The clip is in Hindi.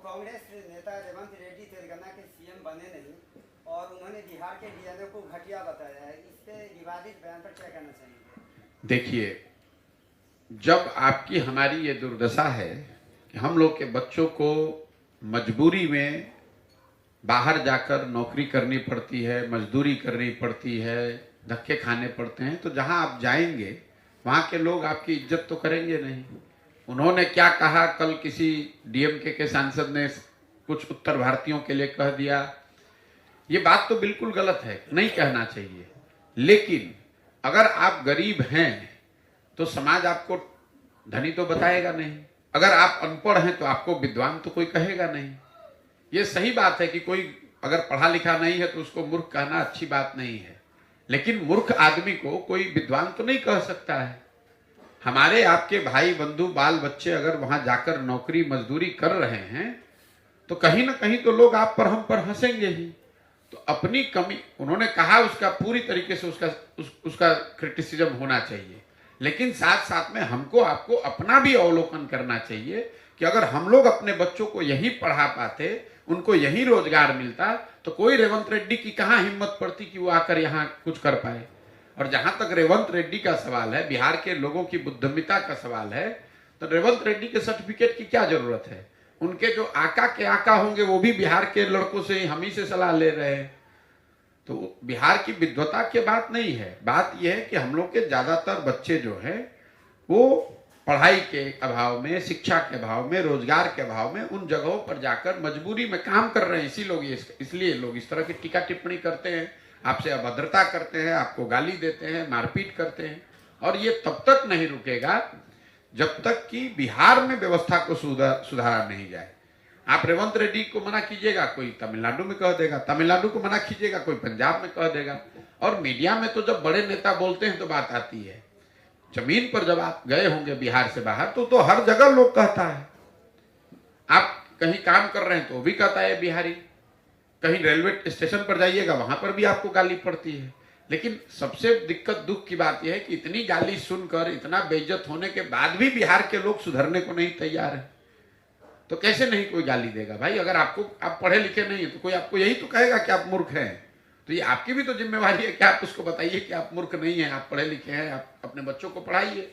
कांग्रेस नेता रेवंत रेड्डी तेलंगाना के सीएम बने नहीं और उन्होंने बिहार के डीएनए को घटिया बताया है। इस पे विवादित बयान पर क्या कहना चाहेंगे? देखिए, जब आपकी हमारी ये दुर्दशा है कि हम लोग के बच्चों को मजबूरी में बाहर जाकर नौकरी करनी पड़ती है, मजदूरी करनी पड़ती है, धक्के खाने पड़ते हैं, तो जहां आप जाएंगे वहां के लोग आपकी इज्जत तो करेंगे नहीं। उन्होंने क्या कहा, कल किसी डीएमके के सांसद ने कुछ उत्तर भारतीयों के लिए कह दिया, ये बात तो बिल्कुल गलत है, नहीं कहना चाहिए। लेकिन अगर आप गरीब हैं तो समाज आपको धनी तो बताएगा नहीं, अगर आप अनपढ़ हैं तो आपको विद्वान तो कोई कहेगा नहीं। ये सही बात है कि कोई अगर पढ़ा लिखा नहीं है तो उसको मूर्ख कहना अच्छी बात नहीं है, लेकिन मूर्ख आदमी को कोई विद्वान तो नहीं कह सकता है। हमारे आपके भाई बंधु बाल बच्चे अगर वहां जाकर नौकरी मजदूरी कर रहे हैं तो कहीं ना कहीं तो लोग आप पर हम पर हंसेंगे ही। तो अपनी कमी उन्होंने कहा, उसका पूरी तरीके से उसका क्रिटिसिज्म होना चाहिए, लेकिन साथ साथ में हमको आपको अपना भी अवलोकन करना चाहिए कि अगर हम लोग अपने बच्चों को यही पढ़ा पाते, उनको यही रोजगार मिलता, तो कोई रेवंत रेड्डी की कहां हिम्मत पड़ती कि वो आकर यहां कुछ कर पाए। और जहां तक रेवंत रेड्डी का सवाल है, बिहार के लोगों की बुद्धिमत्ता का सवाल है, तो रेवंत रेड्डी के सर्टिफिकेट की क्या जरूरत है? उनके जो आका के आका होंगे वो भी बिहार के लड़कों से हम ही से सलाह ले रहे हैं। तो बिहार की विद्वता की बात नहीं है, बात यह है कि हम लोग के ज्यादातर बच्चे जो हैं वो पढ़ाई के अभाव में, शिक्षा के अभाव में, रोजगार के अभाव में उन जगहों पर जाकर मजबूरी में काम कर रहे हैं। इसलिए लोग इस तरह की टीका टिप्पणी करते हैं, आपसे अभद्रता करते हैं, आपको गाली देते हैं, मारपीट करते हैं। और ये तब तक नहीं रुकेगा जब तक कि बिहार में व्यवस्था को सुधारा नहीं जाए। आप रेवंत रेड्डी को मना कीजिएगा, कोई तमिलनाडु में कह देगा, तमिलनाडु को मना कीजिएगा, कोई पंजाब में कह देगा। और मीडिया में तो जब बड़े नेता बोलते हैं तो बात आती है, जमीन पर जब आप गए होंगे बिहार से बाहर तो हर जगह लोग कहता है। आप कहीं काम कर रहे हैं तो भी कहता है बिहारी, कहीं रेलवे स्टेशन पर जाइएगा वहां पर भी आपको गाली पड़ती है। लेकिन सबसे दिक्कत दुख की बात यह है कि इतनी गाली सुनकर, इतना बेइज्जत होने के बाद भी बिहार के लोग सुधरने को नहीं तैयार है। तो कैसे नहीं कोई गाली देगा भाई? अगर आप पढ़े लिखे नहीं है तो कोई आपको यही तो कहेगा कि आप मूर्ख हैं। तो ये आपकी भी तो जिम्मेवारी है कि आप उसको बताइए कि आप मूर्ख नहीं हैं, आप पढ़े लिखे हैं, आप अपने बच्चों को पढ़ाइए।